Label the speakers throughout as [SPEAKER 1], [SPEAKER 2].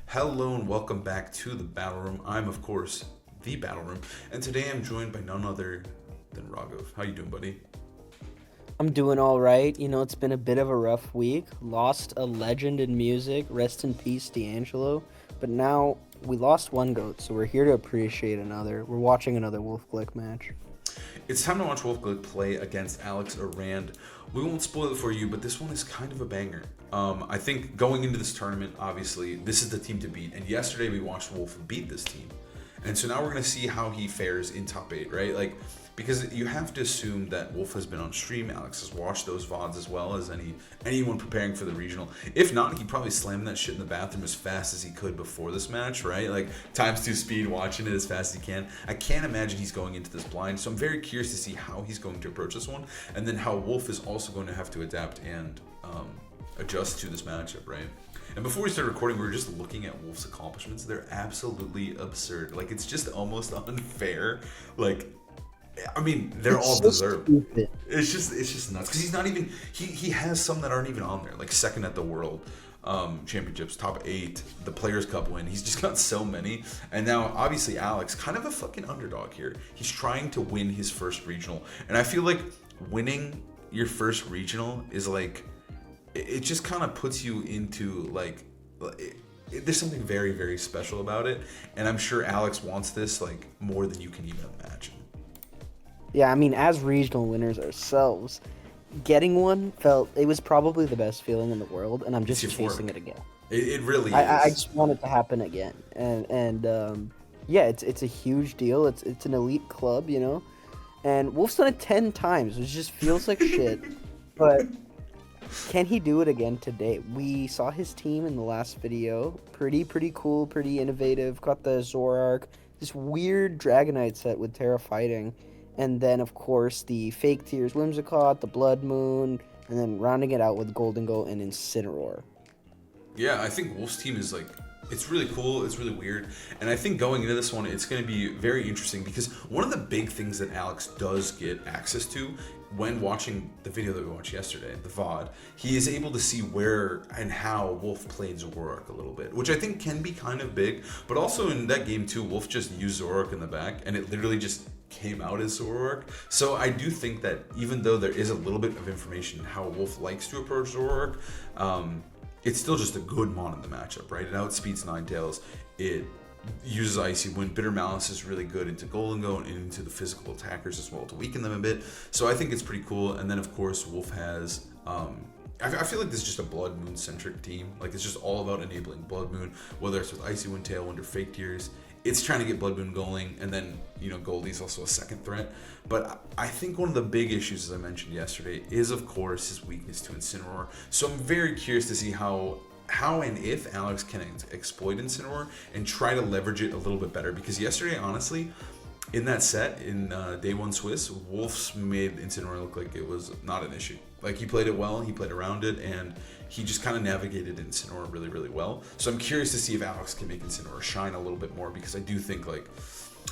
[SPEAKER 1] Hello and welcome back to the Battle Room. I'm, of course, the Battle Room, and today I'm joined by none other than Raghav. How you doing, buddy?
[SPEAKER 2] I'm doing all right. It's been a bit of a rough week. Lost a legend in music. Rest in peace, D'Angelo. But now we lost one goat, so we're here to appreciate another. We're watching another Wolf Glick match.
[SPEAKER 1] It's time to watch Wolfe play against Alex Arand. We won't spoil it for you, but this one is kind of a banger. I think going into this tournament, obviously, this is the team to beat. And yesterday we watched Wolf beat this team. And so now we're going to see how he fares in top 8, right? Because you have to assume that Wolf has been on stream. Alex has watched those VODs as well as anyone preparing for the regional. If not, he probably slammed that shit in the bathroom as fast as he could before this match, right? Like times 2 speed, watching it as fast as he can. I can't imagine he's going into this blind, so I'm very curious to see how he's going to approach this one, and then how Wolf is also going to have to adapt and adjust to this matchup, right? And before we start recording, we were just looking at Wolf's accomplishments. They're absolutely absurd. Like, it's just almost unfair. Like, I mean, they're all
[SPEAKER 2] It's so
[SPEAKER 1] deserved.
[SPEAKER 2] stupid.
[SPEAKER 1] It's just nuts because he's not even he has some that aren't even on there, like second at the world championships, top 8, the Players Cup win. He's just got so many, and now obviously Alex, kind of a fucking underdog here. He's trying to win his first regional, and I feel like winning your first regional is like it just kind of puts you into like. There's something very, very special about it, and I'm sure Alex wants this like more than you can even imagine.
[SPEAKER 2] Yeah, I mean, as regional winners ourselves, getting one felt it was probably the best feeling in the world, and I'm
[SPEAKER 1] It's
[SPEAKER 2] just chasing
[SPEAKER 1] euphoric.
[SPEAKER 2] it again.
[SPEAKER 1] It really
[SPEAKER 2] I
[SPEAKER 1] is.
[SPEAKER 2] just want it to happen again, and yeah, it's a huge deal. It's an elite club, and Wolf's done it 10 times, which just feels like shit. But can he do it again today? We saw his team in the last video. Pretty cool, pretty innovative. Got the Zorark, this weird Dragonite set with Terra fighting, and then of course the fake tiers Whimsicott, the Blood Moon, and then rounding it out with Golden Goat and Incineroar.
[SPEAKER 1] Yeah, I think Wolf's team is like it's really cool, it's really weird, and I think going into this one it's going to be very interesting because one of the big things that Alex does get access to when watching the video that we watched yesterday, the VOD, he is able to see where and how Wolf played Zoroark a little bit, which I think can be kind of big, but also in that game too, Wolf just used Zoroark in the back and it literally just came out as Zoroark. So I do think that even though there is a little bit of information how Wolf likes to approach Zoroark, it's still just a good mon in the matchup, right? It outspeeds Ninetales. It uses Icy Wind. Bitter Malice is really good into Golden Goat and into the physical attackers as well to weaken them a bit. So I think it's pretty cool. And then, of course, Wolf has... I feel like this is just a Blood Moon centric team. Like, it's just all about enabling Blood Moon, whether it's with Icy Wind, Tailwind, or Fake Tears. It's trying to get Blood Moon going, and then, Goldie's also a second threat. But I think one of the big issues, as I mentioned yesterday, is, of course, his weakness to Incineroar. So I'm very curious to see how and if Alex can exploit Incineroar and try to leverage it a little bit better. Because yesterday, honestly, in that set, in Day 1 Swiss, Wolf's made Incineroar look like it was not an issue. Like, he played it well, he played around it, and he just kind of navigated Incineroar really, really well. So I'm curious to see if Alex can make Incineroar shine a little bit more, because I do think, like,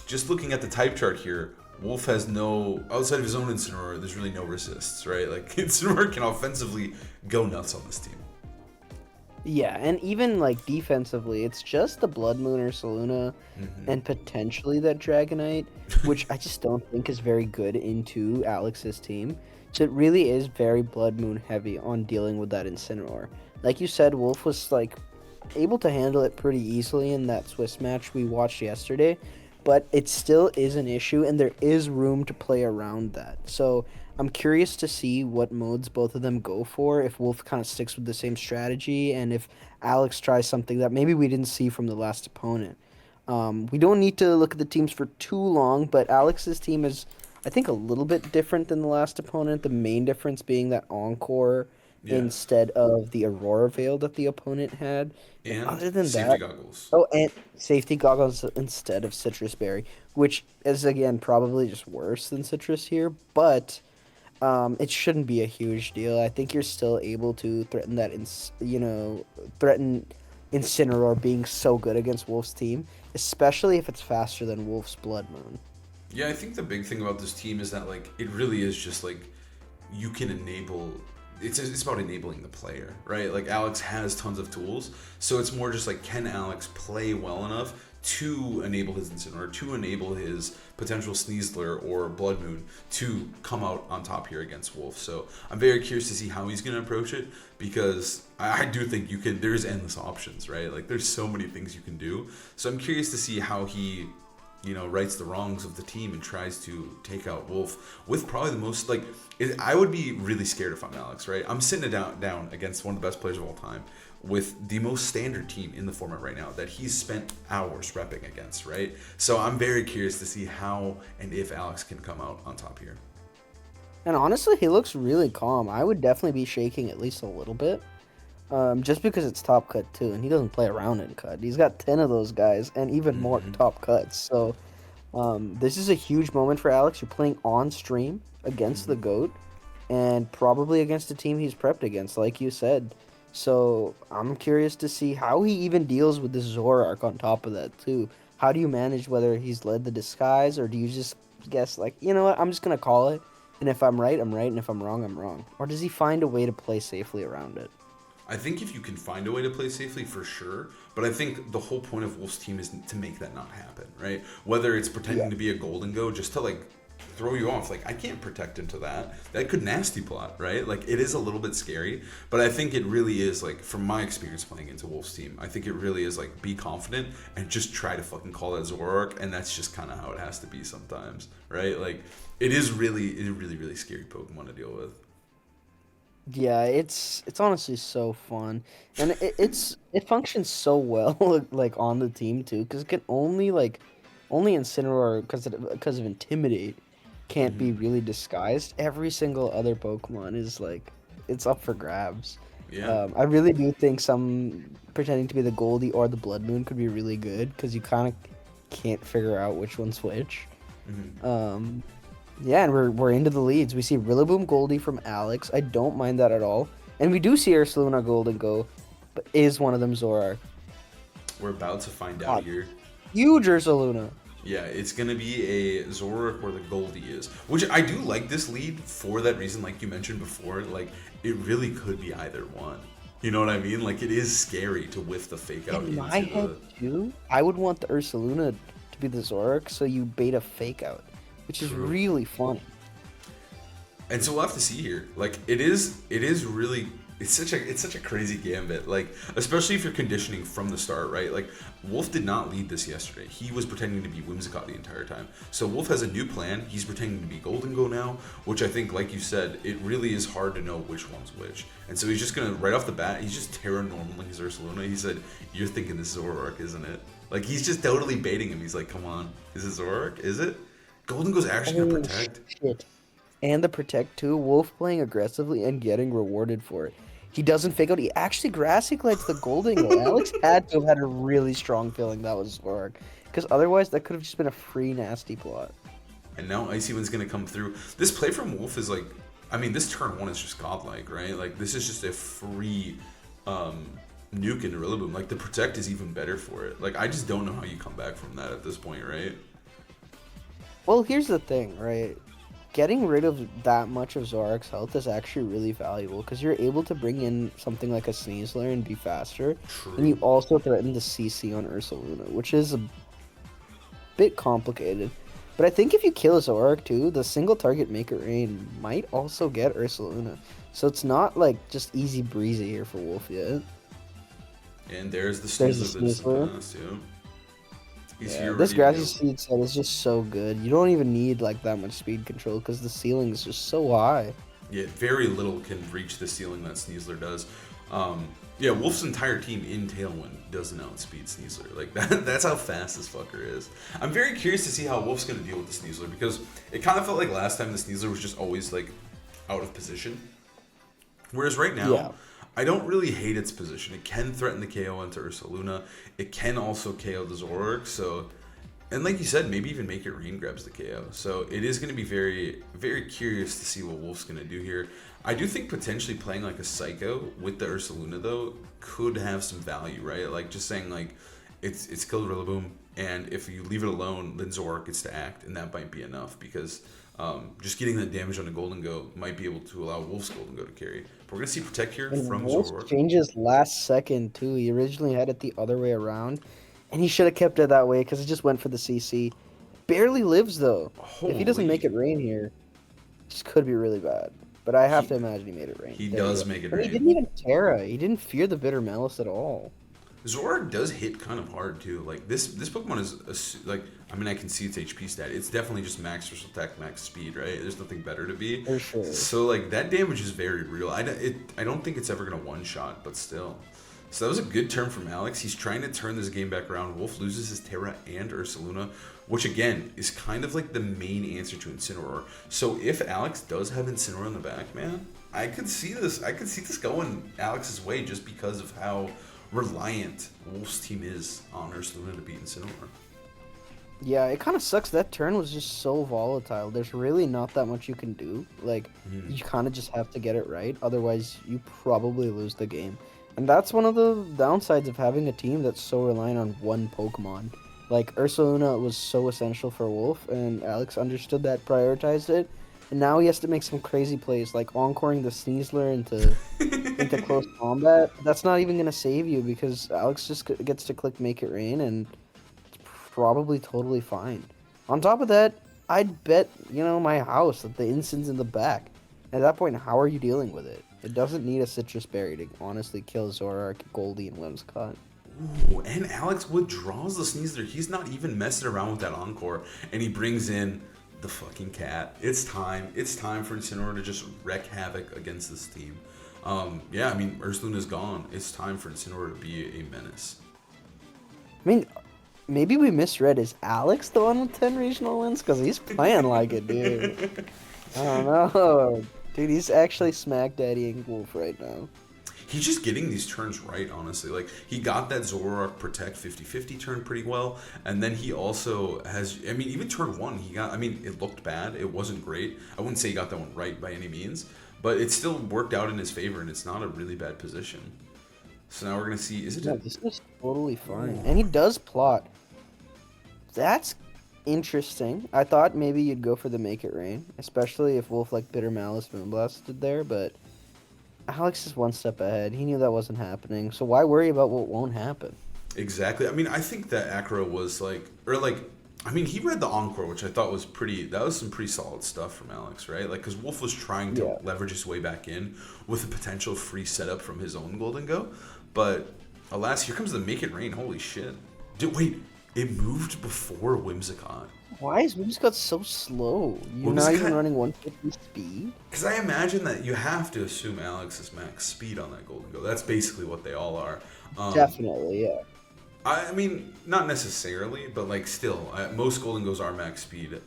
[SPEAKER 1] just looking at the type chart here, Wolf has no, outside of his own Incineroar, there's really no resists, right? Like, Incineroar can offensively go nuts on this team.
[SPEAKER 2] Yeah, and even like defensively, it's just the Blood Moon or Saluna and potentially that Dragonite, which I just don't think is very good into Alex's team. So it really is very Blood Moon heavy on dealing with that Incineroar. Like you said, Wolf was like able to handle it pretty easily in that Swiss match we watched yesterday, but it still is an issue, and there is room to play around that. So I'm curious to see what modes both of them go for, if Wolf kind of sticks with the same strategy, and if Alex tries something that maybe we didn't see from the last opponent. We don't need to look at the teams for too long, but Alex's team is, I think, a little bit different than the last opponent. The main difference being that Encore
[SPEAKER 1] Yeah.
[SPEAKER 2] instead of the Aurora Veil that the opponent had. And
[SPEAKER 1] And
[SPEAKER 2] other than
[SPEAKER 1] safety
[SPEAKER 2] that,
[SPEAKER 1] goggles.
[SPEAKER 2] oh, and safety goggles instead of Citrus Berry, which is again probably just worse than Citrus here, but it shouldn't be a huge deal. I think you're still able to threaten that, threaten Incineroar being so good against Wolf's team, especially if it's faster than Wolf's Blood Moon.
[SPEAKER 1] Yeah, I think the big thing about this team is that like it really is just like you can enable it's about enabling the player, right? Like Alex has tons of tools, so it's more just like, can Alex play well enough to enable his Incineroar, to enable his potential Sneasler or Blood Moon to come out on top here against Wolfe. So I'm very curious to see how he's going to approach it, because I do think there's endless options, right? Like there's so many things you can do. So I'm curious to see how he, rights the wrongs of the team and tries to take out Wolfe with probably the most, I would be really scared if I'm Alex, right? I'm sitting down against one of the best players of all time with the most standard team in the format right now that he's spent hours repping against, right? So I'm very curious to see how and if Alex can come out on top here.
[SPEAKER 2] And honestly, he looks really calm. I would definitely be shaking at least a little bit. Just because it's top cut too, and he doesn't play around in cut. He's got 10 of those guys and even more top cuts. So this is a huge moment for Alex. You're playing on stream against the GOAT, and probably against a team he's prepped against, like you said. So I'm curious to see how he even deals with this Zoroark on top of that too. How do you manage whether he's led the disguise, or do you just guess like, you know what, I'm just gonna call it, and if I'm right, I'm right, and if I'm wrong, I'm wrong? Or does he find a way to play safely around it?
[SPEAKER 1] I think if you can find a way to play safely, for sure. But I think the whole point of Wolf's team is to make that not happen, right? Whether it's pretending to be a Golden Go just to throw you off. I can't protect into that. That could nasty plot, right? It is a little bit scary. But I think it really is, from my experience playing into Wolf's team, I think it really is, be confident and just try to fucking call that Zoroark. And that's just kind of how it has to be sometimes, right? It is really, really scary Pokemon to deal with.
[SPEAKER 2] Yeah, it's honestly so fun, and it functions so well on the team too, because it can only Incineroar because of Intimidate can't be really disguised. Every single other Pokemon is it's up for grabs.
[SPEAKER 1] Yeah.
[SPEAKER 2] I really do think some pretending to be the Goldie or the Blood Moon could be really good, because you kind of can't figure out which one's which. Yeah, and we're into the leads. We see Rillaboom Goldie from Alex. I don't mind that at all. And we do see Ursaluna Golden Go, but is one of them Zoroark?
[SPEAKER 1] We're about to find out here.
[SPEAKER 2] Huge Ursaluna.
[SPEAKER 1] Yeah, it's going to be a Zoroark where the Goldie is. Which I do like this lead for that reason, like you mentioned before. It really could be either one. You know what I mean? It is scary to whiff the fake out.
[SPEAKER 2] In my head, too, I would want the Ursaluna to be the Zoroark, so you bait a fake out, which is really fun.
[SPEAKER 1] And so we'll have to see here. It is really, it's such a crazy gambit. Especially if you're conditioning from the start, right? Wolfe did not lead this yesterday. He was pretending to be Whimsicott the entire time. So Wolfe has a new plan. He's pretending to be Golden Go now, which I think, like you said, it really is hard to know which one's which. And so he's just gonna, right off the bat, he's just Terra normaling his Ursaluna. He said, "You're thinking this is Zoroark, isn't it?" He's just totally baiting him. He's like, "Come on, is it Zoroark? Is it?" Golden Go's actually gonna protect.
[SPEAKER 2] Shit. And the protect too. Wolfe playing aggressively and getting rewarded for it. He doesn't fake out. He actually Grassy Glides the Golden Go. Alex had to have had a really strong feeling that was Zoroark, because otherwise that could have just been a free nasty plot.
[SPEAKER 1] And now Icy Wind's gonna come through. This play from Wolfe is this turn one is just godlike, right? This is just a free nuke into Rillaboom. The protect is even better for it. I just don't know how you come back from that at this point, right?
[SPEAKER 2] Well, here's the thing, right? Getting rid of that much of Zoroark's health is actually really valuable, because you're able to bring in something like a Sneasler and be faster.
[SPEAKER 1] True.
[SPEAKER 2] And you also threaten the CC on Ursaluna, which is a bit complicated. But I think if you kill Zoroark too, the single target Make It Rain might also get Ursaluna. So it's not just easy breezy here for Wolfe yet.
[SPEAKER 1] And there's the Sneasler.
[SPEAKER 2] Yeah, this Grassy Speed set is just so good. You don't even need that much speed control, because the ceiling is just so high.
[SPEAKER 1] Yeah, very little can reach the ceiling that Sneasler does. Yeah, Wolfe's entire team in Tailwind doesn't outspeed Sneasler. That's how fast this fucker is. I'm very curious to see how Wolfe's going to deal with the Sneasler, because it kind of felt like last time the Sneasler was just always out of position. Whereas right now, I don't really hate its position. It can threaten the KO into Ursaluna. It can also KO the Zoroark. So, and like you said, maybe even Make It Rain grabs the KO. So it is going to be very, very curious to see what Wolfe's going to do here. I do think potentially playing a Psycho with the Ursaluna though could have some value, right? Just saying it's killed Rillaboom, and if you leave it alone, then Zoroark gets to act, and that might be enough, because Just getting that damage on the Golden Go might be able to allow Wolf's Golden Go to carry. But we're gonna see Protect here
[SPEAKER 2] And
[SPEAKER 1] from
[SPEAKER 2] Wolf
[SPEAKER 1] Zoroark.
[SPEAKER 2] changes last second too. He originally had it the other way around, and he should have kept it that way because he just went for the CC. Barely lives though. If he doesn't make
[SPEAKER 1] Holy,
[SPEAKER 2] it rain here, this could be really bad. But I have
[SPEAKER 1] he
[SPEAKER 2] to imagine he made it rain.
[SPEAKER 1] he
[SPEAKER 2] There you
[SPEAKER 1] does
[SPEAKER 2] go.
[SPEAKER 1] make it
[SPEAKER 2] And he
[SPEAKER 1] rain.
[SPEAKER 2] didn't even Terra. He didn't fear the Bitter Malice at all.
[SPEAKER 1] Zoroark does hit kind of hard too. Like this Pokemon is like, I mean, I can see its HP stat. It's definitely just max special attack, max speed, right? There's nothing better to be.
[SPEAKER 2] For sure.
[SPEAKER 1] So like that damage is very real. I don't think it's ever gonna one shot, but still. So that was a good turn from Alex. He's trying to turn this game back around. Wolf loses his Terra and Ursaluna, which again is kind of like the main answer to Incineroar. So if Alex does have Incineroar in the back, man, I could see this. I could see this going Alex's way just because of how reliant Wolf's team is on Ursaluna to beat Incineroar.
[SPEAKER 2] Yeah, it kind of sucks. That turn was just so volatile. There's really not that much you can do. Like, you kind of just have to get it right. Otherwise, you probably lose the game. And that's one of the downsides of having a team that's so reliant on one Pokemon. Like, Ursaluna was so essential for Wolf, and Alex understood that, prioritized it. And now he has to make some crazy plays, like encoring the Sneasler into close combat. That's not even going to save you because Alex just gets to click Make It Rain, and probably totally fine. On top of that, I'd bet, my house that the Instin's in the back. At that point, how are you dealing with it? It doesn't need a Citrus Berry to honestly kill Zoroark, Goldie, and Whimsicott.
[SPEAKER 1] Ooh, and Alex withdraws the Sneasler. He's not even messing around with that Encore, and he brings in the fucking cat. It's time. It's time for Incineroar to just wreak havoc against this team. Yeah, I mean, Ursaluna's gone. It's time for Incineroar to be a menace.
[SPEAKER 2] I mean, maybe we misread. Is Alex the one with 10 regional wins? Because he's playing like it, dude. I don't know. Dude, he's actually smack daddying Wolf right now.
[SPEAKER 1] He's just getting these turns right, honestly. Like, he got that Zoroark Protect 50-50 turn pretty well, and then he also has, I mean, even turn one, it looked bad. It wasn't great. I wouldn't say he got that one right by any means, but it still worked out in his favor, and it's not a really bad position. So now we're going to see, is it?
[SPEAKER 2] No, this is totally fine. And he does plot. That's interesting. I thought maybe you'd go for the Make It Rain, especially if Wolf like Bitter Malice Moonblast stood there, but Alex is one step ahead. He knew that wasn't happening, so why worry about what won't happen?
[SPEAKER 1] Exactly. I mean, I think that Acro was he read the Encore, which I thought was that was some pretty solid stuff from Alex, right? Like, because Wolf was trying to leverage his way back in with a potential free setup from his own Golden Go, but alas, here comes the Make It Rain. Holy shit. Wait, it moved before Whimsicott.
[SPEAKER 2] Why is Whimsicott so slow? You're not even running 150 speed?
[SPEAKER 1] Because I imagine that you have to assume Alex is max speed on that Golden Go. That's basically what they all are.
[SPEAKER 2] Definitely, yeah.
[SPEAKER 1] I mean, not necessarily, but like still, most Golden Goes are max speed.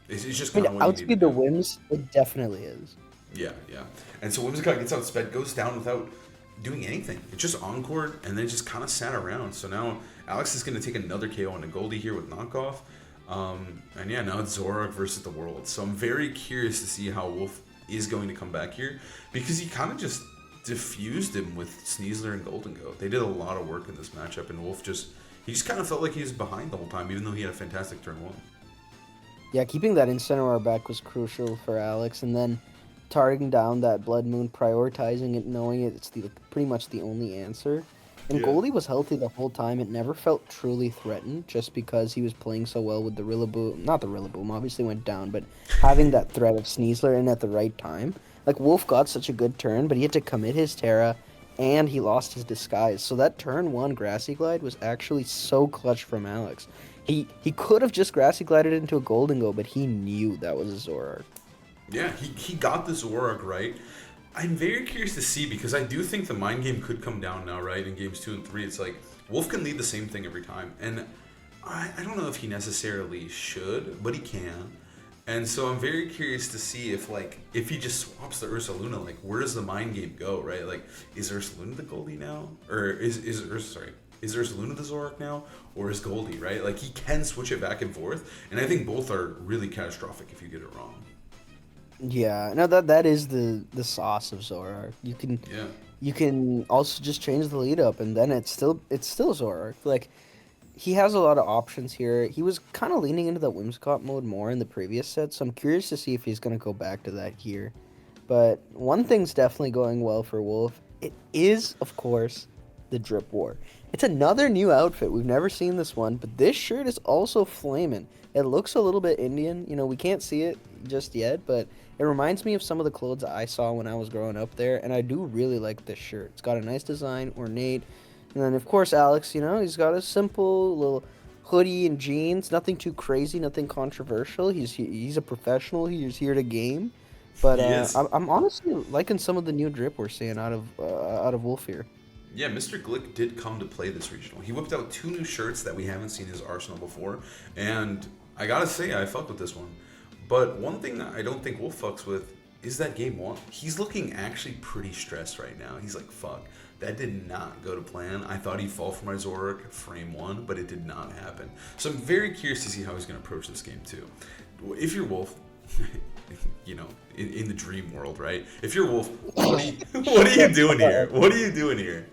[SPEAKER 1] It's just kind of what you need
[SPEAKER 2] outspeed
[SPEAKER 1] to
[SPEAKER 2] the
[SPEAKER 1] do.
[SPEAKER 2] Whims, it definitely is.
[SPEAKER 1] Yeah. And so Whimsicott gets outsped, goes down without doing anything. It just encored and then just kind of sat around. So now Alex is going to take another KO on a Goldie here with knockoff. And yeah, now it's Zoroark versus the world. So I'm very curious to see how Wolf is going to come back here because he kind of just diffused him with Sneasler and Golden Go. They did a lot of work in this matchup, and Wolf just kind of felt like he was behind the whole time, even though he had a fantastic turn one.
[SPEAKER 2] Yeah, keeping that Incineroar back was crucial for Alex, and then targeting down that Blood Moon, prioritizing it, knowing it's pretty much the only answer. And Goldie was healthy the whole time. It never felt truly threatened just because he was playing so well with the Rillaboom. Not the Rillaboom, obviously went down, but having that threat of Sneasler in at the right time. Like, Wolf got such a good turn, but he had to commit his Terra, and he lost his Disguise. So that turn 1 Grassy Glide was actually so clutch from Alex. He could have just Grassy Glided into a Golden Go, but he knew that was a Zoroark.
[SPEAKER 1] Yeah, he got the Zoroark right. I'm very curious to see because I do think the mind game could come down now, right? In games 2 and 3, it's like Wolf can lead the same thing every time, and I don't know if he necessarily should, but he can. And so I'm very curious to see if he just swaps the Ursaluna, like where does the mind game go, right? Like, is Ursaluna the Goldie now, or is Ursaluna the Zoroark now, or is Goldie, right? Like, he can switch it back and forth, and I think both are really catastrophic if you get it wrong.
[SPEAKER 2] Yeah, no, that is the sauce of Zoroark. You can also just change the lead up, and then it's still Zoroark. Like, he has a lot of options here. He was kind of leaning into the Whimsicott mode more in the previous set, so I'm curious to see if he's going to go back to that here. But one thing's definitely going well for Wolf. It is, of course, the Drip War. It's another new outfit. We've never seen this one, but this shirt is also flaming. It looks a little bit Indian. You know, we can't see it just yet, but it reminds me of some of the clothes I saw when I was growing up there, and I do really like this shirt. It's got a nice design, ornate. And then, of course, Alex, you know, he's got a simple little hoodie and jeans. Nothing too crazy, nothing controversial. He's a professional. He's here to game. But
[SPEAKER 1] He is.
[SPEAKER 2] I'm honestly liking some of the new drip we're seeing out of Wolf here.
[SPEAKER 1] Yeah, Mr. Glick did come to play this regional. He whipped out 2 new shirts that we haven't seen in his arsenal before, and I gotta say, I fucked with this one. But one thing that I don't think Wolf fucks with is that game 1. He's looking actually pretty stressed right now. He's like, fuck, that did not go to plan. I thought he'd fall for my Zorak frame 1, but it did not happen. So I'm very curious to see how he's going to approach this game too. If you're Wolf, you know, in the dream world, right? If you're Wolf, what are you doing here? What are you doing here?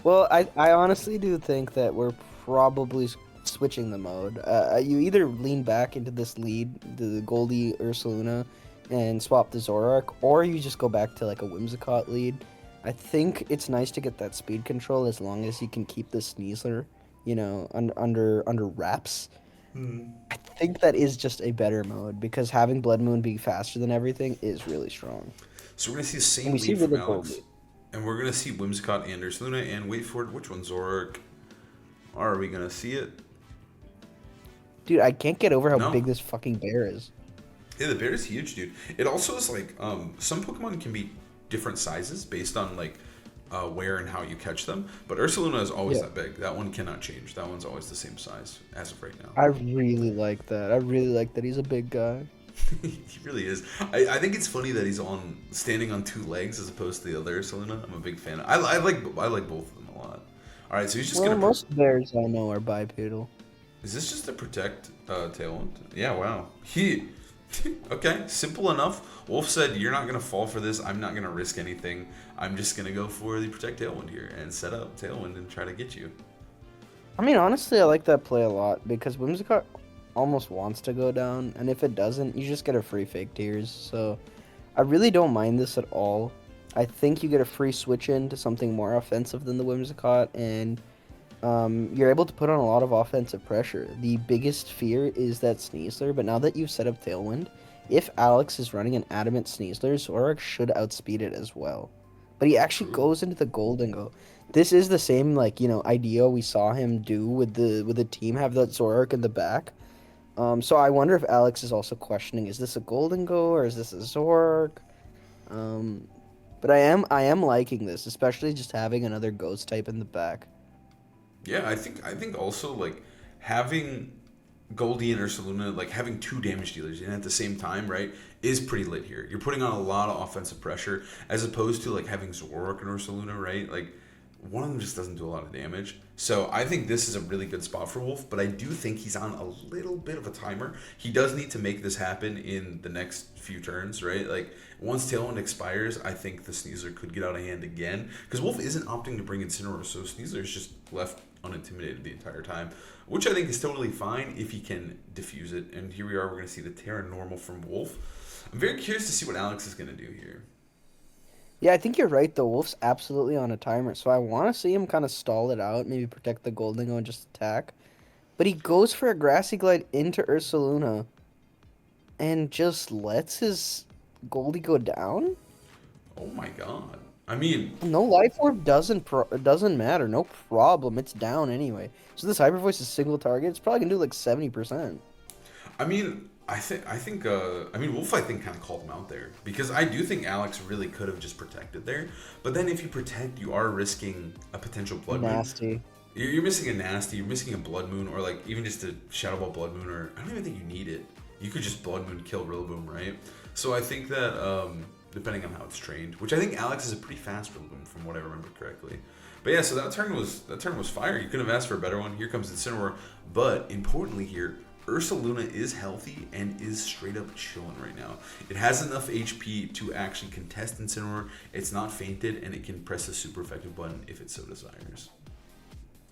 [SPEAKER 2] Well, I honestly do think that we're probably switching the mode. You either lean back into this lead, the Goldie Ursaluna, and swap the Zorak, or you just go back to like a Whimsicott lead. I think it's nice to get that speed control as long as you can keep the Sneasler, you know, under wraps. I think that is just a better mode because having Blood Moon be faster than everything is really strong.
[SPEAKER 1] So we're gonna see the same
[SPEAKER 2] And we see
[SPEAKER 1] lead from
[SPEAKER 2] really
[SPEAKER 1] Alex,
[SPEAKER 2] cool.
[SPEAKER 1] and we're gonna see Whimsicott and Ursaluna, and wait for it. Which one's Zorak? Are we gonna see it?
[SPEAKER 2] Dude, I can't get over how
[SPEAKER 1] No.
[SPEAKER 2] big this fucking bear is.
[SPEAKER 1] Yeah, the bear is huge, dude. It also is like some Pokemon can be different sizes based on like where and how you catch them. But Ursaluna is always
[SPEAKER 2] Yeah.
[SPEAKER 1] that big. That one cannot change. That one's always the same size as of right now.
[SPEAKER 2] I really like that. I really like that he's a big guy.
[SPEAKER 1] He really is. I think it's funny that he's standing on 2 legs as opposed to the other Ursaluna. I'm a big fan. I like both of them a lot. All right, so he's just
[SPEAKER 2] Well,
[SPEAKER 1] gonna.
[SPEAKER 2] most bears I know are bipedal.
[SPEAKER 1] Is this just to protect Tailwind? Yeah, wow. Okay, simple enough. Wolf said, you're not going to fall for this. I'm not going to risk anything. I'm just going to go for the protect Tailwind here and set up Tailwind and try to get you.
[SPEAKER 2] I mean, honestly, I like that play a lot because Whimsicott almost wants to go down, and if it doesn't, you just get a free fake tears. So I really don't mind this at all. I think you get a free switch in to something more offensive than the Whimsicott, and you're able to put on a lot of offensive pressure. The biggest fear is that Sneasler, but now that you've set up Tailwind, if Alex is running an Adamant Sneasler, Zorak should outspeed it as well. But he actually goes into the Golden Go. This is the same, like, you know, idea we saw him do with the team, have that Zorak in the back. So I wonder if Alex is also questioning, is this a Golden Go or is this a Zorak? But I am liking this, especially just having another Ghost type in the back.
[SPEAKER 1] Yeah, I think also like having Goldie and Ursaluna, like having 2 damage dealers in at the same time, right, is pretty lit here. You're putting on a lot of offensive pressure as opposed to like having Zorak and Ursaluna, right? Like one of them just doesn't do a lot of damage. So I think this is a really good spot for Wolf, but I do think he's on a little bit of a timer. He does need to make this happen in the next few turns, right? Like once Tailwind expires, I think the Sneasler could get out of hand again because Wolf isn't opting to bring Incineroar, so Sneasler is just left unintimidated the entire time, which I think is totally fine if he can diffuse it. And here we are, we're going to see the Terra Normal from Wolf. I'm very curious to see what Alex is going to do here.
[SPEAKER 2] Yeah, I think you're right, though. Wolf's absolutely on a timer, so I want to see him kind of stall it out, maybe protect the Golden Go and just attack. But he goes for a Grassy Glide into Ursaluna and just lets his Goldie go down?
[SPEAKER 1] Oh my god. I mean,
[SPEAKER 2] No Life Orb doesn't matter. No problem. It's down anyway. So this Hyper Voice is single target. It's probably going to do like 70%.
[SPEAKER 1] I mean, Wolf, I think, kind of called him out there because I do think Alex really could have just protected there. But then if you protect, you are risking a potential Blood Moon.
[SPEAKER 2] Nasty.
[SPEAKER 1] You're missing a Nasty, you're missing a Blood Moon, or like even just a Shadow Ball Blood Moon, or I don't even think you need it. You could just Blood Moon kill Rillaboom, right? So I think that, depending on how it's trained, which I think Alex is a pretty fast Rillaboom from what I remember correctly. But yeah, so that turn was fire. You couldn't have asked for a better one. Here comes Incineroar. But importantly here, Ursaluna is healthy and is straight up chilling right now. It has enough HP to actually contest Incineroar. It's not fainted, and it can press the super effective button if it so desires.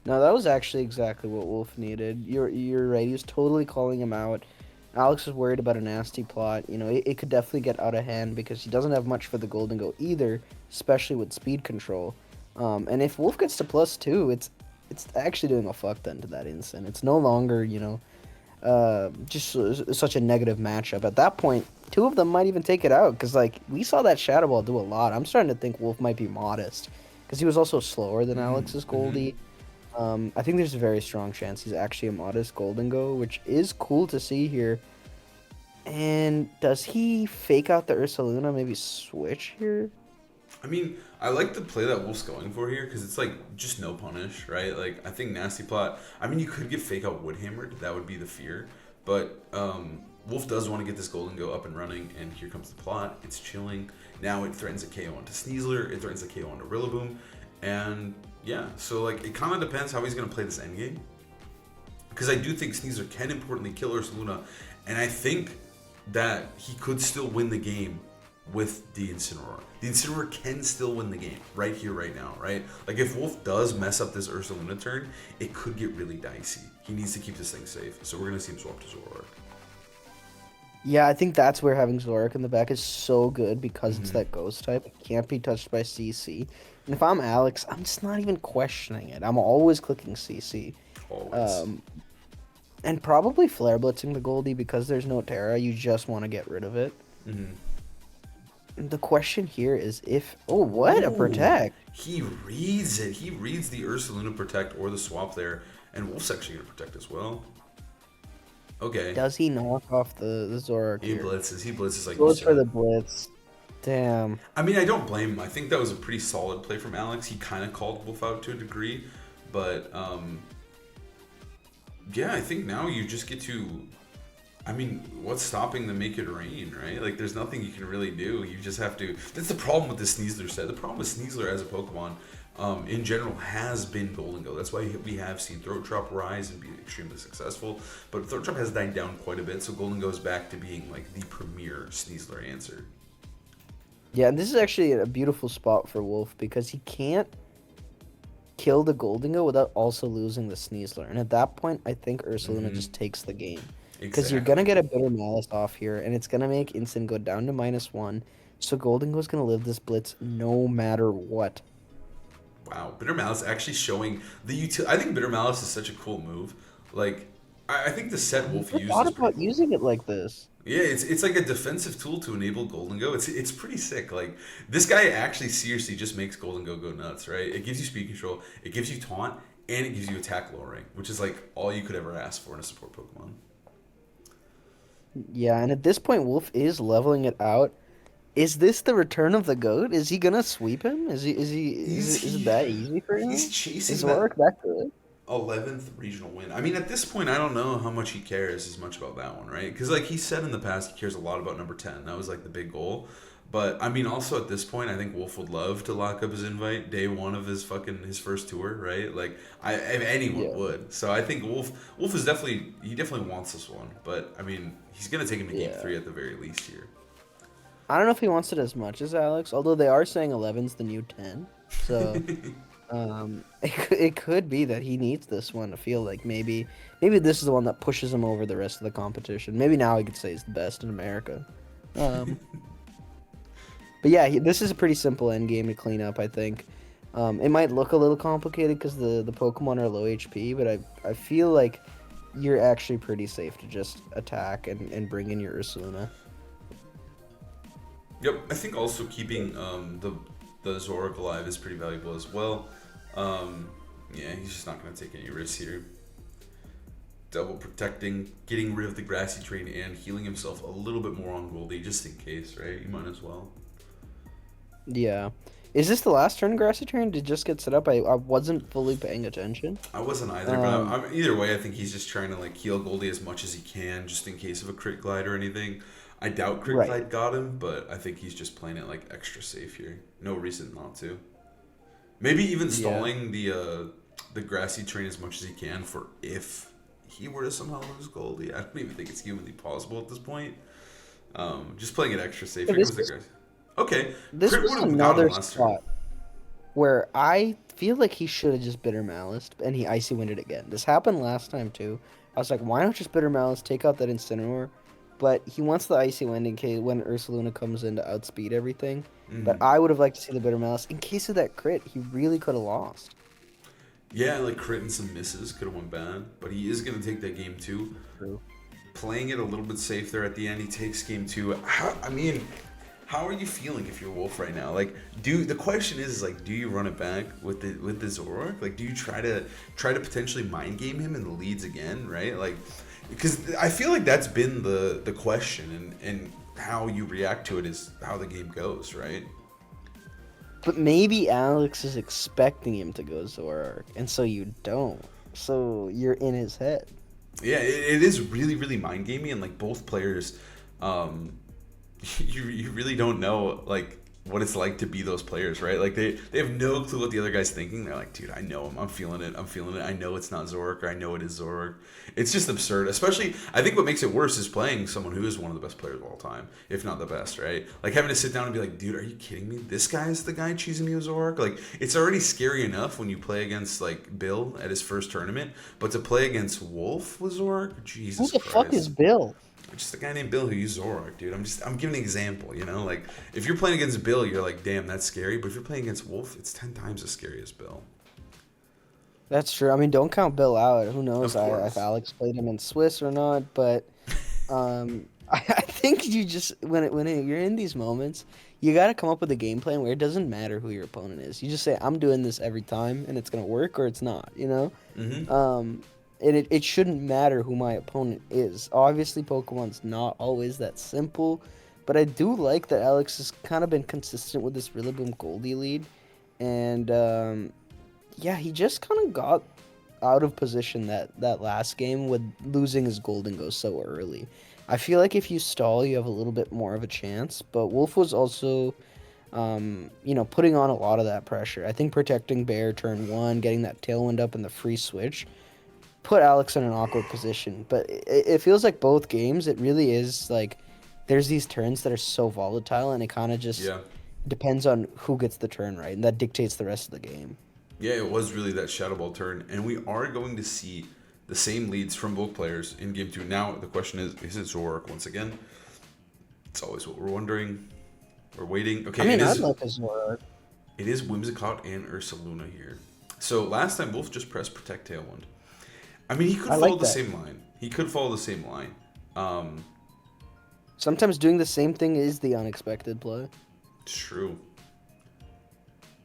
[SPEAKER 2] No, that was actually exactly what Wolf needed. You're right. He was totally calling him out. Alex was worried about a nasty plot. It could definitely get out of hand because he doesn't have much for the Golden Go either, especially with speed control. And if Wolf gets to +2, it's actually doing a fuck ton to that instant. It's no longer, such a negative matchup. At that point, two of them might even take it out because, like, we saw that Shadow Ball do a lot. I'm starting to think Wolf might be modest because he was also slower than Alex's
[SPEAKER 1] Mm-hmm.
[SPEAKER 2] Goldie. I think there's a very strong chance he's actually a modest Golden Go, which is cool to see here. And does he fake out the Ursaluna, maybe switch here?
[SPEAKER 1] I mean, I like the play that Wolf's going for here because it's like just no punish, right? Like I think nasty plot. I mean, you could get fake out Woodhammered. That would be the fear, but Wolf does want to get this Golden Go up and running, and here comes the plot. It's chilling. Now it threatens a KO onto Sneasler. It threatens a KO onto Rillaboom, and yeah. So like it kind of depends how he's gonna play this endgame because I do think Sneasler can importantly kill Ursaluna, and I think that he could still win the game with the Incineroar. The Incineroar can still win the game right here, right now, right? Like if Wolf does mess up this Ursaluna turn, it could get really dicey. He needs to keep this thing safe, so we're gonna see him swap to Zoroark.
[SPEAKER 2] Yeah, I think that's where having Zoroark in the back is so good because it's
[SPEAKER 1] Mm-hmm.
[SPEAKER 2] that ghost type. It can't be touched by CC. And if I'm Alex, I'm just not even questioning it. I'm always clicking CC.
[SPEAKER 1] Always.
[SPEAKER 2] Um, and probably Flare Blitzing the Goldie because there's no Terra. You just want to get rid of it.
[SPEAKER 1] Mm-hmm.
[SPEAKER 2] The question here is if... Oh, what? A
[SPEAKER 1] Ooh,
[SPEAKER 2] Protect.
[SPEAKER 1] he reads it. He reads the Ursaluna Protect or the swap there, and Wolf's actually gonna protect as well. Okay.
[SPEAKER 2] Does he knock off the Zoroark
[SPEAKER 1] He
[SPEAKER 2] here?
[SPEAKER 1] blitzes. He blitzes like you
[SPEAKER 2] Goes for
[SPEAKER 1] said.
[SPEAKER 2] the Blitz. Damn.
[SPEAKER 1] I mean, I don't blame him. I think that was a pretty solid play from Alex. He kind of called Wolf out to a degree, but yeah, I think now you just get to. I mean, what's stopping the make it rain, right? Like, there's nothing you can really do. You just have to. That's the problem with the Sneasler set. The problem with Sneasler as a Pokemon, in general, has been Golden Go. That's why we have seen Throat Drop rise and be extremely successful. But Throat Drop has died down quite a bit, so Golden goes back to being like the premier Sneasler answer.
[SPEAKER 2] Yeah, and this is actually a beautiful spot for Wolf because he can't kill the Goldingo without also losing the Sneasler. And at that point, I think Ursaluna
[SPEAKER 1] Mm-hmm.
[SPEAKER 2] just takes the game. Because you're going to
[SPEAKER 1] Exactly.
[SPEAKER 2] get a Bitter Malice off here, and it's going to make Instant go down to -1. So Goldingo's going to live this Blitz no matter what.
[SPEAKER 1] Wow, Bitter Malice actually showing the utility. I think Bitter Malice is such a cool move. Like, I think the set
[SPEAKER 2] I
[SPEAKER 1] Wolf
[SPEAKER 2] never
[SPEAKER 1] used
[SPEAKER 2] thought
[SPEAKER 1] is pretty
[SPEAKER 2] about
[SPEAKER 1] cool.
[SPEAKER 2] using it like this.
[SPEAKER 1] Yeah, it's like a defensive tool to enable Golden Go. It's pretty sick. Like this guy actually seriously just makes Golden Go go nuts, right? It gives you speed control, it gives you taunt, and it gives you attack lowering, which is like all you could ever ask for in a support Pokemon.
[SPEAKER 2] Yeah, and at this point, Wolf is leveling it out. Is this the return of the goat? Is he gonna sweep him?
[SPEAKER 1] He's
[SPEAKER 2] Is it
[SPEAKER 1] he
[SPEAKER 2] that easy for
[SPEAKER 1] he's
[SPEAKER 2] him? Is
[SPEAKER 1] chasing that
[SPEAKER 2] Zoroark that good?
[SPEAKER 1] 11th regional win. I mean, at this point, I don't know how much he cares as much about that one, right? Because like he said in the past, he cares a lot about number 10. That was like the big goal. But I mean, also at this point, I think Wolf would love to lock up his invite day one of his first tour, right? Like, if anyone
[SPEAKER 2] Yeah,
[SPEAKER 1] would. So I think Wolf is definitely wants this one. But I mean, he's gonna take him to game
[SPEAKER 2] yeah.
[SPEAKER 1] three at the very least here.
[SPEAKER 2] I don't know if he wants it as much as Alex, although they are saying 11's the new 10. So, it could be that he needs this one to feel like maybe this is the one that pushes him over the rest of the competition. Maybe now he could say he's the best in America. Um, but yeah, this is a pretty simple end game to clean up, I think. It might look a little complicated because the Pokemon are low HP, but I feel like you're actually pretty safe to just attack and bring in your Ursaluna.
[SPEAKER 1] Yep, I think also keeping the Zoroark alive is pretty valuable as well. Yeah, he's just not going to take any risks here. Double protecting, getting rid of the grassy terrain, and healing himself a little bit more on Goldie, just in case, right? You might as well.
[SPEAKER 2] Yeah. Is this the last turn Grassy turn? Did it just get set up? I wasn't fully paying attention.
[SPEAKER 1] I wasn't either, but
[SPEAKER 2] Um,
[SPEAKER 1] either way, I think he's just trying to like heal Goldie as much as he can, just in case of a crit glide or anything. I doubt crit
[SPEAKER 2] right.
[SPEAKER 1] glide got him, but I think he's just playing it like extra safe here. No reason not to. Maybe even
[SPEAKER 2] Yeah.
[SPEAKER 1] stalling the grassy terrain as much as he can for if he were to somehow lose Goldie. I don't even think it's humanly possible at this point. Just playing it extra safe.
[SPEAKER 2] Yeah,
[SPEAKER 1] Here comes the grass. Okay,
[SPEAKER 2] this
[SPEAKER 1] crit
[SPEAKER 2] was
[SPEAKER 1] would have got him
[SPEAKER 2] another
[SPEAKER 1] last turn.
[SPEAKER 2] spot. where I feel like he should have just bitter maliced and he icy winded again. This happened last time too. I was like, why not just bitter malice, take out that Incineroar? But he wants the icy wind in case when Ursaluna comes in to outspeed everything. But I would have liked to see the bitter malice in case of that crit. He really could have lost.
[SPEAKER 1] Yeah, like crit and some misses could have went bad, but he is going to take that game 2.
[SPEAKER 2] True.
[SPEAKER 1] Playing it a little bit safe there at the end, he takes game 2. How are you feeling if you're Wolf right now? Like, the question is like, do you run it back with the Zoroark? Like, do you try to potentially mind game him in the leads again, right? Like, because I feel like that's been the question, and how you react to it is how the game goes, right?
[SPEAKER 2] But maybe Alex is expecting him to go Zoroark, and so you don't. So you're in his head.
[SPEAKER 1] Yeah, it is really, really mind gaming, and like both players, you really don't know like what it's like to be those players, right? Like they have no clue what the other guy's thinking. They're like, dude, I know him. I'm feeling it. I know it's not Zoroark, or I know it is Zoroark. It's just absurd. Especially, I think what makes it worse is playing someone who is one of the best players of all time, if not the best, right? Like having to sit down and be like, dude, are you kidding me? This guy is the guy choosing me with Zoroark? Like, it's already scary enough when you play against like Bill at his first tournament, but to play against Wolfe with Zoroark, Jesus
[SPEAKER 2] Who the
[SPEAKER 1] Christ.
[SPEAKER 2] fuck is Bill?
[SPEAKER 1] Just a guy named Bill who used Zoroark, dude. I'm giving an example, you know? Like, if you're playing against Bill, you're like, damn, that's scary. But if you're playing against Wolfe, it's 10 times as scary as Bill.
[SPEAKER 2] That's true. I mean, don't count Bill out. Who knows
[SPEAKER 1] Of course.
[SPEAKER 2] if Alex played him in Swiss or not? But I think you just when you're in these moments, you got to come up with a game plan where it doesn't matter who your opponent is. You just say, I'm doing this every time, and it's gonna work or it's not. You know.
[SPEAKER 1] Mm-hmm.
[SPEAKER 2] And it shouldn't matter who my opponent is. Obviously, Pokemon's not always that simple, but I do like that Alex has kind of been consistent with this Rillaboom Goldie lead, and yeah, he just kind of got out of position that last game with losing his Golden Go so early. I feel like if you stall, you have a little bit more of a chance, but Wolf was also, putting on a lot of that pressure. I think protecting Bear turn 1, getting that Tailwind up and the free switch, put Alex in an awkward position. But it feels like both games, it really is like there's these turns that are so volatile, and it kind of just depends on who gets the turn right, and that dictates the rest of the game.
[SPEAKER 1] Yeah, it was really that Shadow Ball turn, and we are going to see the same leads from both players in Game 2. Now, the question is it Zoroark once again? It's always what we're wondering. We're waiting. Okay,
[SPEAKER 2] I'd like a Zoroark.
[SPEAKER 1] It is Whimsicott and Ursaluna here. So last time, Wolf just pressed Protect Tailwind. I mean, he could follow the same line. He could follow the same line.
[SPEAKER 2] Sometimes doing the same thing is the unexpected play.
[SPEAKER 1] It's true.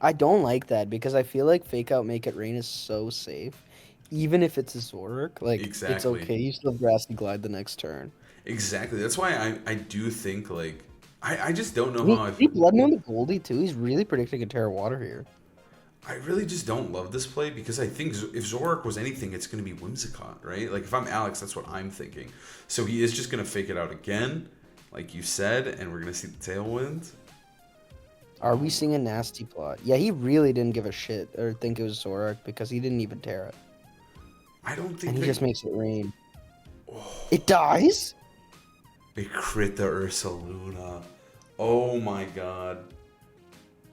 [SPEAKER 2] I don't like that because I feel like Fake Out Make It Rain is so safe. Even if it's a Zoroark, like,
[SPEAKER 1] Exactly.
[SPEAKER 2] It's okay. You still have Grassy Glide the next turn.
[SPEAKER 1] Exactly. That's why I do think, like, I just don't know how...
[SPEAKER 2] He Blood Moon to Goldie, too. He's really predicting a Terra Water here.
[SPEAKER 1] I really just don't love this play because I think if Zoroark was anything, it's going to be Whimsicott, right? Like, if I'm Alex, that's what I'm thinking. So he is just going to fake it out again, like you said, and we're going to see the Tailwind.
[SPEAKER 2] Are we seeing a nasty plot? Yeah, he really didn't give a shit or think it was Zoroark because he didn't even Terra.
[SPEAKER 1] I don't think
[SPEAKER 2] And he just makes it rain. Oh. It dies?
[SPEAKER 1] They crit the Ursaluna. Oh my god.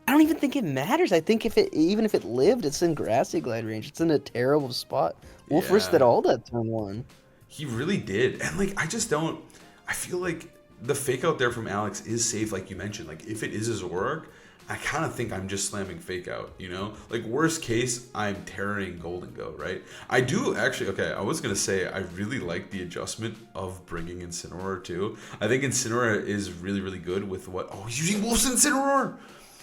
[SPEAKER 2] I don't even think it matters. I think even if it lived, it's in Grassy Glide range. It's in a terrible spot. Wolf risked it all that turn 1.
[SPEAKER 1] He really did. And, like, I just don't... I feel like the fake out there from Alex is safe, like you mentioned. Like, if it is a Zoroark, I kind of think I'm just slamming fake out, you know? Like, worst case, I'm tearing Golden Go, right? I do actually... Okay, I was going to say I really like the adjustment of bringing Incineroar, too. I think Incineroar is really, really good with what... Oh, he's using Wolf's Incineroar!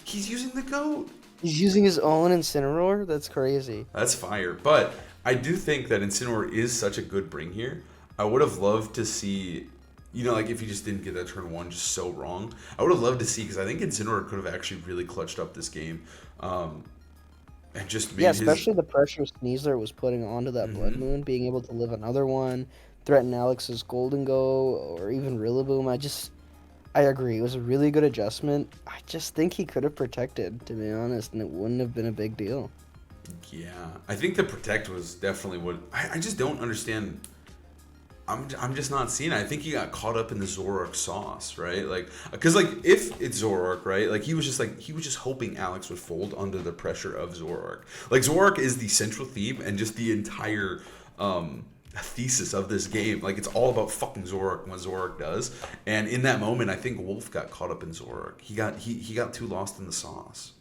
[SPEAKER 1] He's using the goat.
[SPEAKER 2] He's using his own Incineroar? That's crazy.
[SPEAKER 1] That's fire. But I do think that Incineroar is such a good bring here. I would have loved to see, like if he just didn't get that turn 1 just so wrong. I would have loved to see, because I think Incineroar could have actually really clutched up this game. And just made
[SPEAKER 2] especially the pressure Sneasler was putting onto that Blood Moon, being able to live another one, threaten Alex's Golden Go, or even Rillaboom. I agree. It was a really good adjustment. I just think he could have protected, to be honest, and it wouldn't have been a big deal.
[SPEAKER 1] Yeah. I think the protect was definitely what... I just don't understand I'm just not seeing it. I think he got caught up in the Zoroark sauce, right? Like, because like if it's Zoroark, right? Like he was just hoping Alex would fold under the pressure of Zoroark. Like Zoroark is the central theme and just the entire thesis of this game. Like it's all about fucking Zoroark and what Zoroark does. And in that moment, I think Wolfe got caught up in Zoroark. He got too lost in the sauce.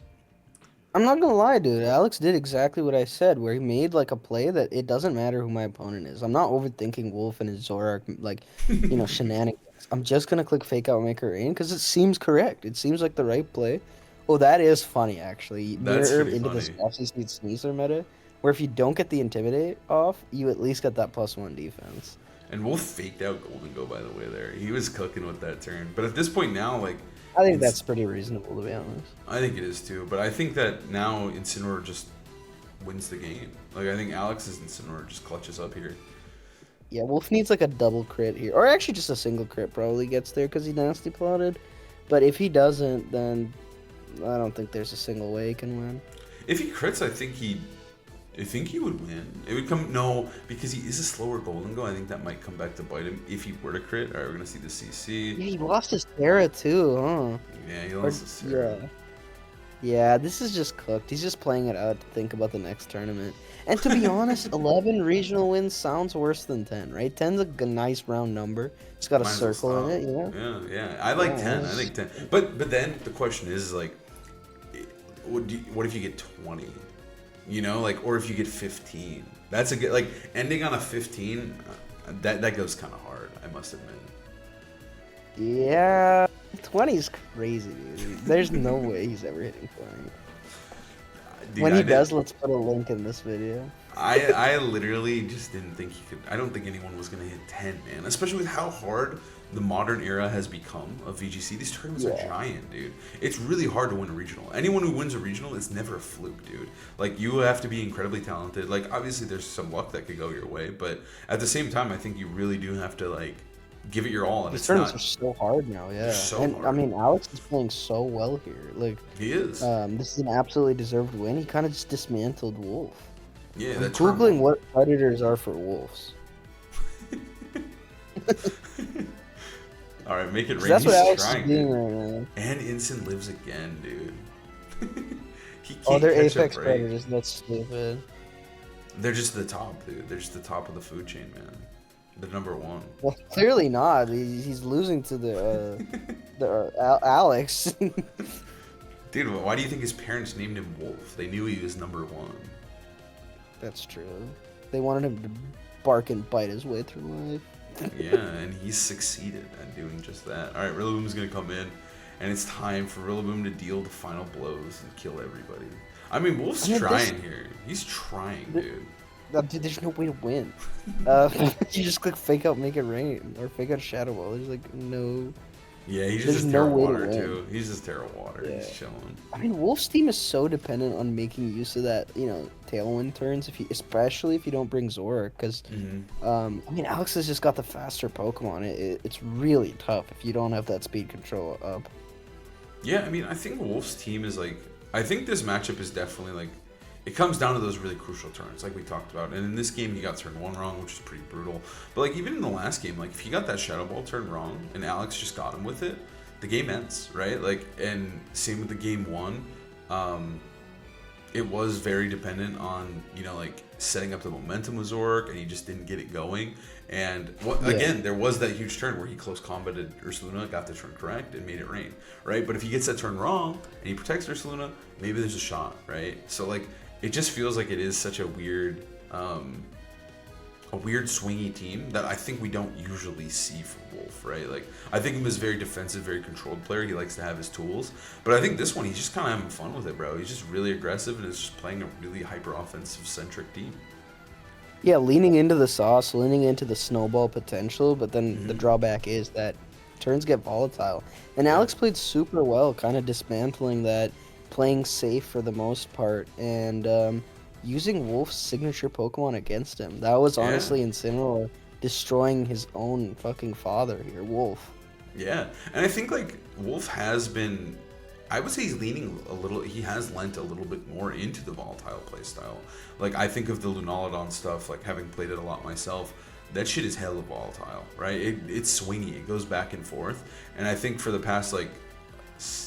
[SPEAKER 2] I'm not gonna lie, dude. Alex did exactly what I said, where he made like a play that it doesn't matter who my opponent is. I'm not overthinking Wolf and his Zoroark like, shenanigans. I'm just gonna click Fake Out Make It Rain because it seems correct. It seems like the right play. Oh, that is funny actually.
[SPEAKER 1] That's
[SPEAKER 2] Mirror
[SPEAKER 1] pretty
[SPEAKER 2] into
[SPEAKER 1] funny.
[SPEAKER 2] this offseason sneezer meta, where if you don't get the Intimidate off, you at least get that +1 defense.
[SPEAKER 1] And Wolf faked out Golden Go, by the way, there. He was cooking with that turn. But at this point now, like...
[SPEAKER 2] I think that's pretty reasonable, to be honest.
[SPEAKER 1] I think it is, too. But I think that now Incineroar just wins the game. Like, I think Alex's Incineroar just clutches up here.
[SPEAKER 2] Yeah, Wolf needs like a double crit here. Or actually just a single crit probably gets there because he nasty plotted. But if he doesn't, then I don't think there's a single way he can win.
[SPEAKER 1] If he crits, I think he would win. It would come... No, because he is a slower Golden Go. I think that might come back to bite him if he were to crit. All right, we're going to see the CC.
[SPEAKER 2] Yeah, he lost his Terra too, huh?
[SPEAKER 1] Yeah, he lost his Terra.
[SPEAKER 2] Yeah. Yeah, this is just cooked. He's just playing it out to think about the next tournament. And to be honest, 11 regional wins sounds worse than 10, right? 10's a nice round number. It's got a
[SPEAKER 1] Might as well
[SPEAKER 2] circle in it,
[SPEAKER 1] stop. Yeah. I like 10. I think 10. But then the question is like, what if you get 20? You know, like, or if you get 15? That's a good, like, ending on a 15. That goes kind of hard, I must admit.
[SPEAKER 2] Yeah, 20 is crazy, dude. There's no way he's ever hitting 20.
[SPEAKER 1] Dude,
[SPEAKER 2] when he does, let's put a link in this video.
[SPEAKER 1] I literally just didn't think he could. I don't think anyone was gonna hit 10, man. Especially with how hard the modern era has become of VGC. These tournaments are giant, dude. It's really hard to win a regional. Anyone who wins a regional is never a fluke, dude. Like, you have to be incredibly talented. Like, obviously there's some luck that could go your way, but at the same time, I think you really do have to, like, give it your all. And
[SPEAKER 2] These tournaments are so hard now, yeah.
[SPEAKER 1] Hard.
[SPEAKER 2] I mean, Alex is playing so well here. Like,
[SPEAKER 1] he is.
[SPEAKER 2] This is an absolutely deserved win. He kind of just dismantled Wolf.
[SPEAKER 1] Yeah,
[SPEAKER 2] I'm
[SPEAKER 1] that's
[SPEAKER 2] googling what predators are for wolves.
[SPEAKER 1] All right, make it rain.
[SPEAKER 2] That's what Alex
[SPEAKER 1] trying,
[SPEAKER 2] is doing right now.
[SPEAKER 1] And Instant lives again, dude. He can't
[SPEAKER 2] they're
[SPEAKER 1] catch
[SPEAKER 2] Apex
[SPEAKER 1] a break.
[SPEAKER 2] predators. That's stupid.
[SPEAKER 1] They're just the top, dude. They're just the top of the food chain, man. They're number one.
[SPEAKER 2] Well, clearly not. He's losing to Alex.
[SPEAKER 1] Dude, why do you think his parents named him Wolf? They knew he was number one.
[SPEAKER 2] That's true. They wanted him to bark and bite his way through life.
[SPEAKER 1] Yeah, and he's succeeded at doing just that. All right, Rillaboom's gonna come in, and it's time for Rillaboom to deal the final blows and kill everybody. I mean, Wolf's trying here. He's trying, dude.
[SPEAKER 2] Dude, there's no way to win. You just click Fake Out Make It Rain or Fake Out Shadow Ball. There's like no...
[SPEAKER 1] Yeah, he's
[SPEAKER 2] There's
[SPEAKER 1] just
[SPEAKER 2] no
[SPEAKER 1] Terra
[SPEAKER 2] way to
[SPEAKER 1] Water,
[SPEAKER 2] win.
[SPEAKER 1] too. He's just Terra Water.
[SPEAKER 2] Yeah.
[SPEAKER 1] He's chilling.
[SPEAKER 2] I mean, Wolf's team is so dependent on making use of that, tailwind turns, especially if you don't bring Zoroark, because, I mean, Alex has just got the faster Pokemon. It's really tough if you don't have that speed control up.
[SPEAKER 1] Yeah, I mean, I think Wolf's team is, like... I think this matchup is definitely, like... It comes down to those really crucial turns, like we talked about. And in this game, he got turn 1 wrong, which is pretty brutal. But, like, even in the last game, like, if he got that Shadow Ball turn wrong, and Alex just got him with it, the game ends, right? Like, and same with the game 1. It was very dependent on, like, setting up the momentum with Zoroark, and he just didn't get it going. And, again, there was that huge turn where he close combated Ursaluna, got the turn correct, and made it rain, right? But if he gets that turn wrong, and he protects Ursaluna, maybe there's a shot, right? So, like, it just feels like it is such a weird swingy team that I think we don't usually see from Wolf, right? Like, I think him as a very defensive, very controlled player. He likes to have his tools. But I think this one, he's just kind of having fun with it, bro. He's just really aggressive and is just playing a really hyper-offensive centric team.
[SPEAKER 2] Yeah, leaning into the sauce, leaning into the snowball potential, but then the drawback is that turns get volatile. And Alex played super well, kind of dismantling that, playing safe for the most part, and using Wolf's signature Pokemon against him. That was honestly Incineroar destroying his own fucking father here, Wolf.
[SPEAKER 1] Yeah, and I think, like, Wolf has been... I would say he's leaning a little... He has lent a little bit more into the volatile playstyle. Like, I think of the Lunaludon stuff, like, having played it a lot myself. that shit is hella volatile, right? It's swingy. It goes back and forth. And I think for the past like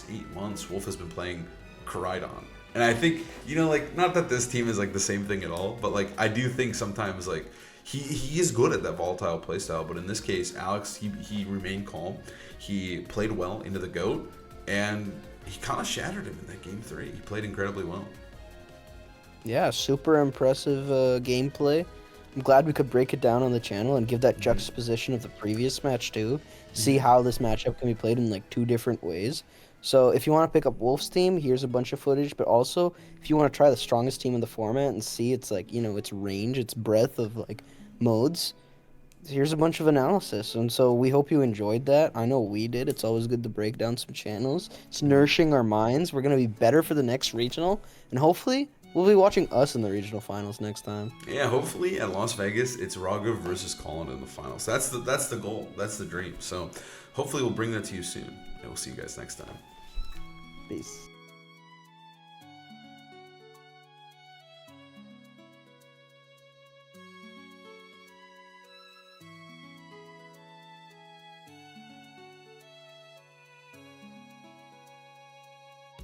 [SPEAKER 1] 8 months, Wolfe has been playing Koraidon. And I think, like, not that this team is like the same thing at all, but like I do think sometimes like he is good at that volatile playstyle. But in this case, Alex, he remained calm. He played well into the GOAT, and he kind of shattered him in that game 3. He played incredibly well.
[SPEAKER 2] Yeah, super impressive gameplay. I'm glad we could break it down on the channel and give that juxtaposition of the previous match too. See how this matchup can be played in like 2 different ways. So if you want to pick up Wolfe's team, here's a bunch of footage. But also, if you want to try the strongest team in the format and see its like its range, its breadth of like modes, here's a bunch of analysis. And so we hope you enjoyed that. I know we did. It's always good to break down some channels. It's nourishing our minds. We're gonna be better for the next regional, and hopefully we'll be watching us in the regional finals next time.
[SPEAKER 1] Yeah, hopefully at Las Vegas, it's Raghav versus Colin in the finals. That's the goal. That's the dream. So hopefully we'll bring that to you soon. And we'll see you guys next time.
[SPEAKER 2] Peace.